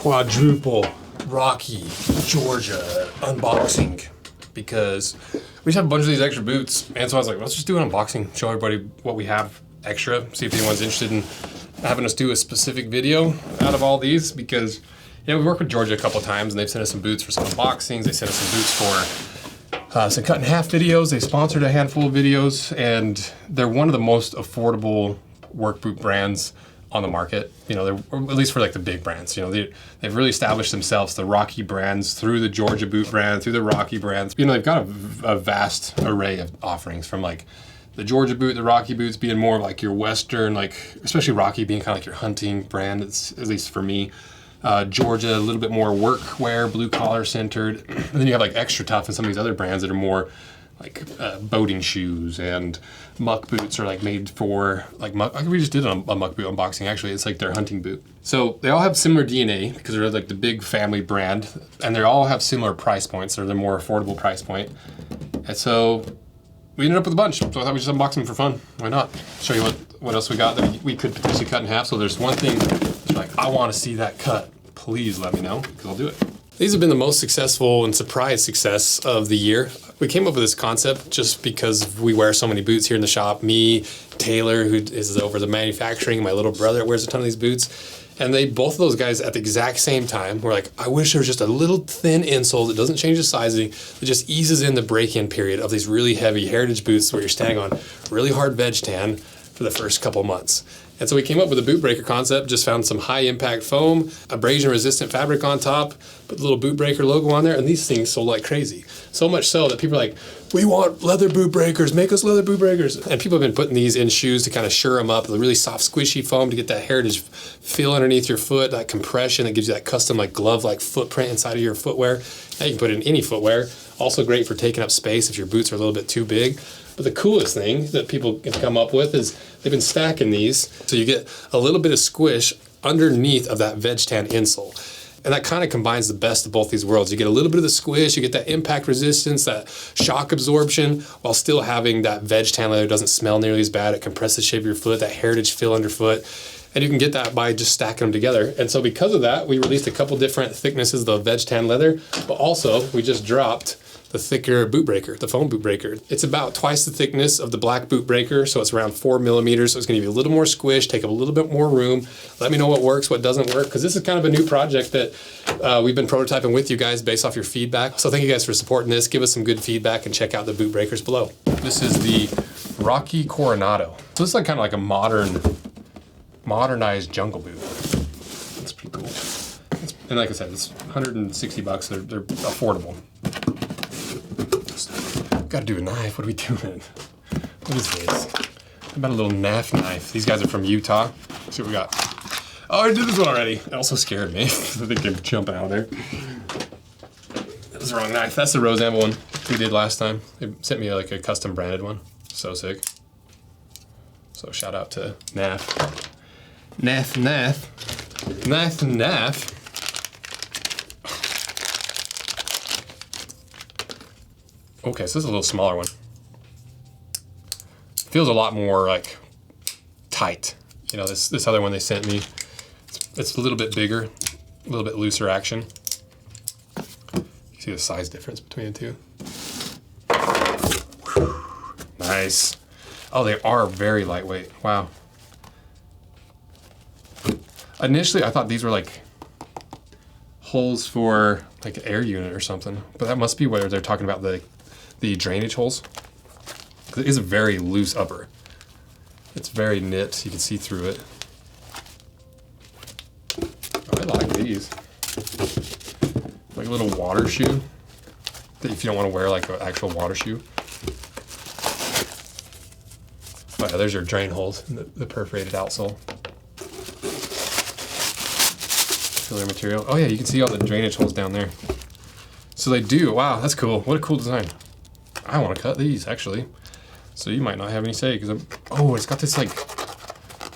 quadruple Rocky Georgia unboxing because we just have a bunch of these extra boots, and so I was like, let's just do an unboxing, show everybody what we have extra, see if anyone's interested in having us do a specific video out of all these, because we worked with Georgia a couple of times and they've sent us some boots for some unboxings. They sent us some boots for some cut in half videos. They sponsored a handful of videos, and they're one of the most affordable work boot brands on the market. They're, or at least for like the big brands. They've really established themselves, the Rocky brands, through the Georgia boot brand, through the Rocky brands. They've got a vast array of offerings, from like the Georgia boot, the Rocky boots being more like your Western, like especially Rocky being kind of like your hunting brand. It's, at least for me. Georgia, a little bit more workwear, blue collar centered. And then you have like Extra Tough and some of these other brands that are more like boating shoes, and muck boots are like made for like muck. We just did a muck boot unboxing actually. It's like their hunting boot. So they all have similar DNA because they're like the big family brand, and they all have similar price points. They're the more affordable price point. And so we ended up with a bunch. So I thought we'd just unbox them for fun. Why not? Show you what else we got that we could potentially cut in half. So there's one thing like, I want to see that cut. Please let me know, because I'll do it. These have been the most successful and surprise success of the year. We came up with this concept just because we wear so many boots here in the shop. Me, Taylor, who is over the manufacturing, my little brother wears a ton of these boots. And both of those guys at the exact same time were like, I wish there was just a little thin insole that doesn't change the sizing, that just eases in the break-in period of these really heavy heritage boots where you're standing on really hard veg tan for the first couple months. And so we came up with a boot breaker concept, just found some high impact foam, abrasion resistant fabric on top, put the little boot breaker logo on there, and these things sold like crazy. So much so that people are like, we want leather boot breakers, make us leather boot breakers. And people have been putting these in shoes to kind of sure them up, the really soft squishy foam to get that heritage feel underneath your foot, that compression that gives you that custom like glove-like footprint inside of your footwear. Now you can put it in any footwear. Also great for taking up space if your boots are a little bit too big. But the coolest thing that people can come up with is they've been stacking these so you get a little bit of squish underneath of that veg tan insole. And that kind of combines the best of both these worlds. You get a little bit of the squish, you get that impact resistance, that shock absorption, while still having that veg tan leather. It doesn't smell nearly as bad. It compresses the shape of your foot, that heritage feel underfoot. And you can get that by just stacking them together. And so because of that, we released a couple different thicknesses of the veg tan leather, but also we just dropped the thicker boot breaker, the foam boot breaker. It's about twice the thickness of the black boot breaker, so it's around 4 millimeters, so it's gonna give you a little more squish, take up a little bit more room. Let me know what works, what doesn't work, because this is kind of a new project that we've been prototyping with you guys based off your feedback. So thank you guys for supporting this. Give us some good feedback and check out the boot breakers below. This is the Rocky Coranado. So this is like kind of like a modernized jungle boot. That's pretty cool. And like I said, it's 160 bucks. They're affordable. Gotta do a knife. What are we doing? What is this? How about a little knife? These guys are from Utah. Let's see what we got. Oh, I did this one already. It also scared me. I think they're jumping out of there. That was the wrong knife. That's the Rose Anvil one we did last time. They sent me like a custom branded one. So sick. So shout out to Naf. Naf. Okay, so this is a little smaller one. Feels a lot more like tight. This other one they sent me, it's a little bit bigger, a little bit looser action. You see the size difference between the two? Nice. Oh, they are very lightweight. Wow. Initially, I thought these were like holes for like an air unit or something, but that must be where they're talking about the drainage holes. It is a very loose upper. It's very knit, you can see through it. Oh, I like these. Like a little water shoe, that if you don't want to wear like an actual water shoe. Oh yeah, there's your drain holes, the perforated outsole. Filler material. Oh yeah, you can see all the drainage holes down there. So they do, wow, that's cool. What a cool design. I want to cut these actually. So you might not have any say, because it's got this like,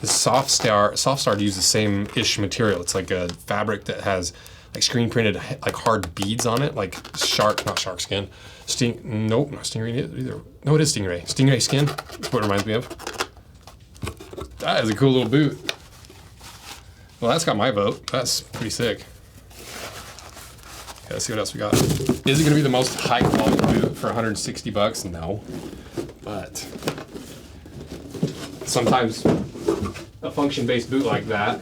this soft star to use the same-ish material. It's like a fabric that has like screen printed like hard beads on it, like not shark skin. Nope, not stingray either. No, it is stingray. Stingray skin, that's what it reminds me of. That is a cool little boot. Well, that's got my vote. That's pretty sick. Okay, let's see what else we got. Is it gonna be the most high quality boot for 160 bucks? No. But sometimes a function-based boot like that,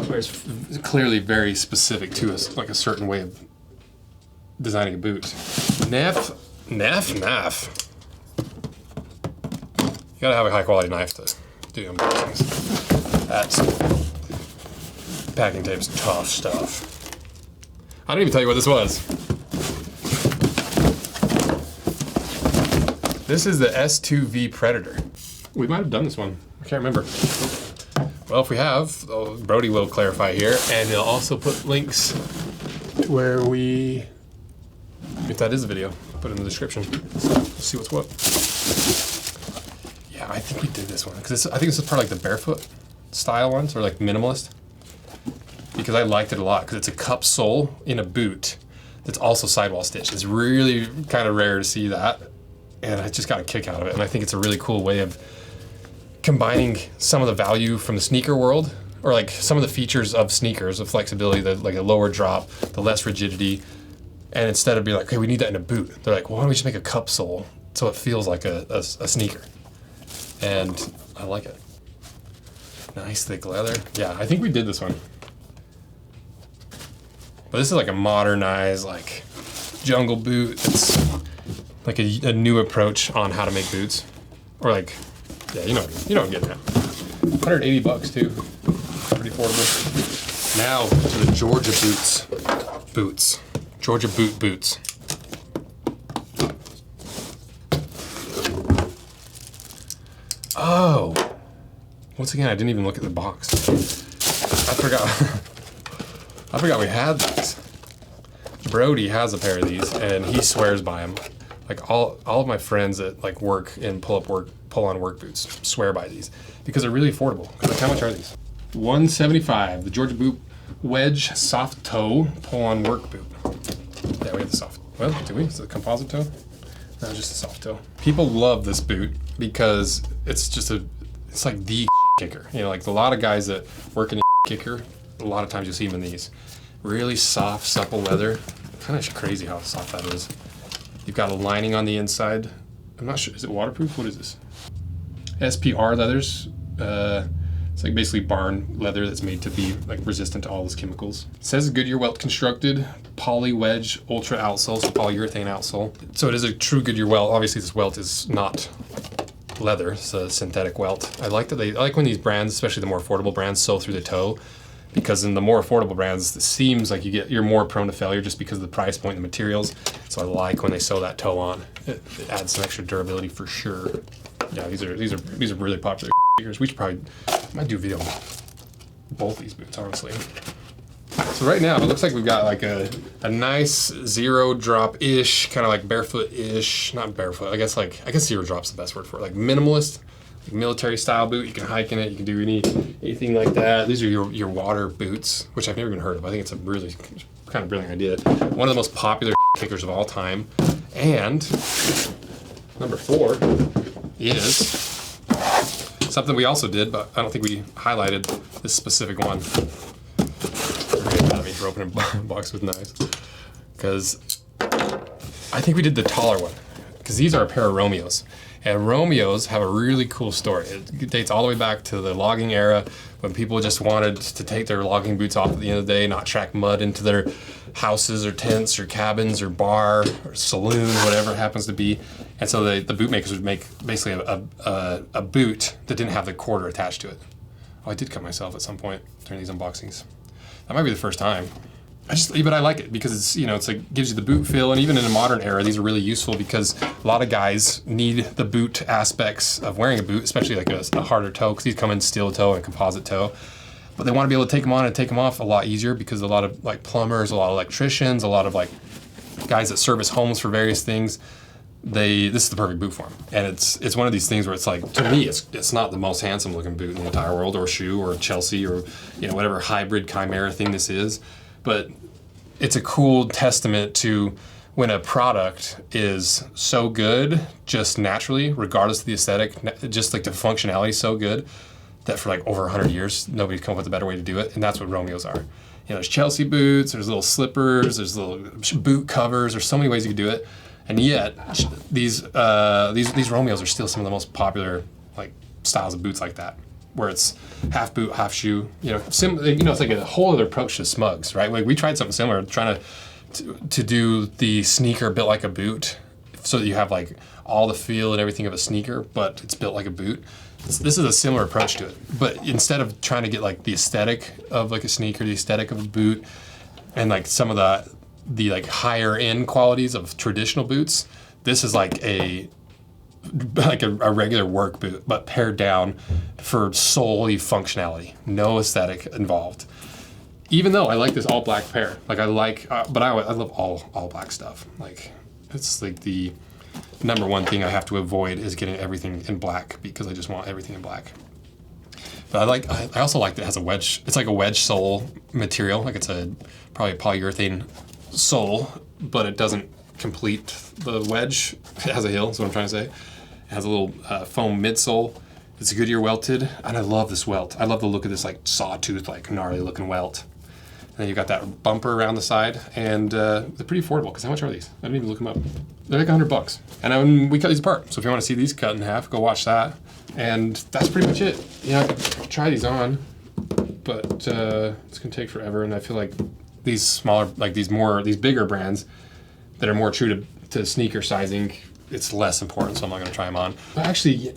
where it's clearly very specific to us, like a certain way of designing a boot. Naff. You gotta have a high quality knife to do unboxings. That's packing tape's tough stuff. I didn't even tell you what this was. This is the S2V Predator. We might have done this one. I can't remember. Well, if we have, Brody will clarify here, and he'll also put links to where we, if that is a video, put it in the description. So let's see what's what. Yeah, I think we did this one because I think this is part of like the barefoot style ones, or like minimalist. Because I liked it a lot because it's a cup sole in a boot that's also sidewall stitched. It's really kind of rare to see that, and I just got a kick out of it. And I think it's a really cool way of combining some of the value from the sneaker world, or like some of the features of sneakers, the flexibility, the like a lower drop, the less rigidity, and instead of being like, okay, we need that in a boot, they're like, well, why don't we just make a cup sole so it feels like a sneaker? And I like it. Nice thick leather. Yeah, I think we did this one. But this is like a modernized, like, jungle boot. It's like a new approach on how to make boots. Or like, yeah, you know what I'm getting at. 180 bucks too. Pretty affordable. Now to the Georgia boots. Georgia boots. Oh. Once again, I didn't even look at the box. I forgot we had these. Brody has a pair of these, and he swears by them. Like all of my friends that like work in pull-on work boots swear by these because they're really affordable. Like, how much are these? $175. The Georgia Boot Wedge Soft Toe Pull-on Work Boot. Yeah, we have the soft. Well, do we? Is it a composite toe? No, just a soft toe. People love this boot because it's just it's like the kicker. You know, like a lot of guys that work in a kicker, a lot of times you see them in these. Really soft, supple leather. Kind of crazy how soft that is. You've got a lining on the inside. I'm not sure, is it waterproof? What is this? SPR leathers. It's like basically barn leather that's made to be like resistant to all those chemicals. It says Goodyear welt constructed, poly wedge, ultra outsole, so polyurethane outsole. So it is a true Goodyear welt. Obviously this welt is not leather, it's a synthetic welt. I like when these brands, especially the more affordable brands, sew through the toe, because in the more affordable brands, it seems like you're more prone to failure just because of the price point and the materials. So I like when they sew that toe on. It adds some extra durability for sure. Yeah, these are really popular sneakers. We might do a video on both these boots, honestly. So right now, it looks like we've got like a nice zero drop-ish, kind of like barefoot-ish, not barefoot, I guess zero drop's the best word for it, like minimalist, like military style boot. You can hike in it, you can do anything like that. These are your water boots, which I've never even heard of. I think it's a really kind of brilliant idea. One of the most popular kickers of all time. And number 4 is something we also did, but I don't think we highlighted this specific one. For opening a box with knives, because I think we did the taller one, because these are a pair of Romeos, and Romeos have a really cool story. It dates all the way back to the logging era, when people just wanted to take their logging boots off at the end of the day, not track mud into their houses or tents or cabins or bar or saloon, whatever it happens to be. And so the boot makers would make basically a boot that didn't have the quarter attached to it. Oh, I did cut myself at some point during these unboxings. That might be the first time. But I like it because it's like gives you the boot feel, and even in a modern era, these are really useful because a lot of guys need the boot aspects of wearing a boot, especially like a harder toe, because these come in steel toe and composite toe. But they want to be able to take them on and take them off a lot easier, because a lot of like plumbers, a lot of electricians, a lot of like guys that service homes for various things, this is the perfect boot for them. And it's one of these things where it's like, to me, it's not the most handsome looking boot in the entire world, or shoe, or Chelsea, or whatever hybrid chimera thing this is, but it's a cool testament to when a product is so good just naturally, regardless of the aesthetic, just like the functionality is so good, that for like over 100 years, nobody's come up with a better way to do it, and that's what Romeos are. You know, there's Chelsea boots, there's little slippers, there's little boot covers, there's so many ways you can do it, and yet these Romeos are still some of the most popular like styles of boots like that, where it's half boot, half shoe. You know, it's like a whole other approach to Smugs, right? Like we tried something similar, trying to do the sneaker built like a boot, so that you have like all the feel and everything of a sneaker, but it's built like a boot. This is a similar approach to it, but instead of trying to get like the aesthetic of like a sneaker, the aesthetic of a boot, and like some of the like higher end qualities of traditional boots, this is like a regular work boot, but pared down for solely functionality, no aesthetic involved. Even though I like this all black pair, like I love all black stuff. Like it's like the number one thing I have to avoid is getting everything in black, because I just want everything in black. But I also like that it has a wedge. It's like a wedge sole material. Like it's probably a polyurethane sole, but it doesn't complete the wedge. It has a heel, is what I'm trying to say. It has a little foam midsole. It's Goodyear welted, and I love this welt. I love the look of this like sawtooth, like gnarly looking welt. And then you've got that bumper around the side, and they're pretty affordable, because how much are these? I didn't even look them up. They're like $100. And we cut these apart, so if you want to see these cut in half, go watch that. And that's pretty much it. Yeah, I could try these on, but it's gonna take forever, and I feel like these smaller, like these bigger brands that are more true to sneaker sizing, it's less important, so I'm not gonna try them on. But actually,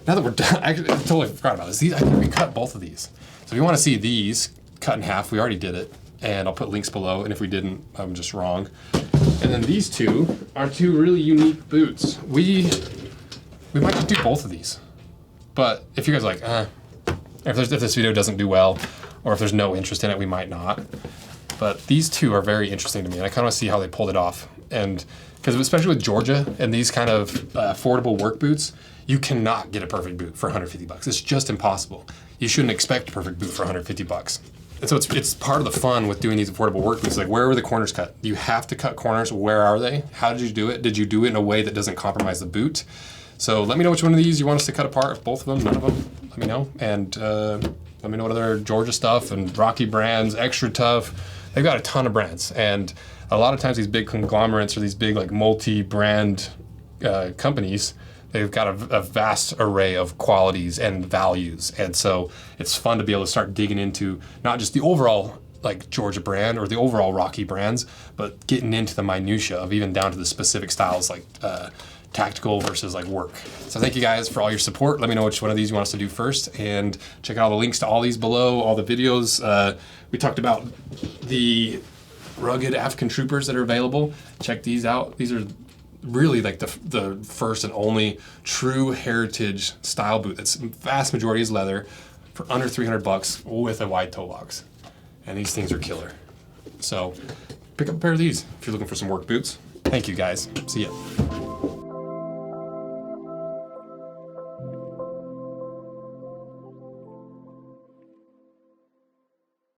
now that we're done, I totally forgot about this. I think we cut both of these. So if you want to see these cut in half, we already did it, and I'll put links below, and if we didn't, I'm just wrong. And then these two are two really unique boots. We might just do both of these, but if you guys are like, if this video doesn't do well, or if there's no interest in it, we might not. But these two are very interesting to me, and I kind of want to see how they pulled it off. And because especially with Georgia and these kind of affordable work boots, you cannot get a perfect boot for $150. It's just impossible. You shouldn't expect a perfect boot for $150. And so it's part of the fun with doing these affordable work boots. Like, where were the corners cut? You have to cut corners. Where are they? How did you do it? Did you do it in a way that doesn't compromise the boot? So let me know which one of these you want us to cut apart. Both of them, none of them, let me know. And let me know what other Georgia stuff and Rocky brands, Extra Tough. They've got a ton of brands. And a lot of times these big conglomerates or these big like multi-brand companies, they've got a vast array of qualities and values. And so it's fun to be able to start digging into not just the overall like Georgia brand or the overall Rocky brands, but getting into the minutia of even down to the specific styles like tactical versus like work. So thank you guys for all your support. Let me know which one of these you want us to do first, and check out all the links to all these below, all the videos. We talked about the rugged African troopers that are available. Check these out. These are really like the first and only true heritage style boot. That's vast majority is leather for under $300 with a wide toe box. And these things are killer. So pick up a pair of these if you're looking for some work boots. Thank you guys. See ya.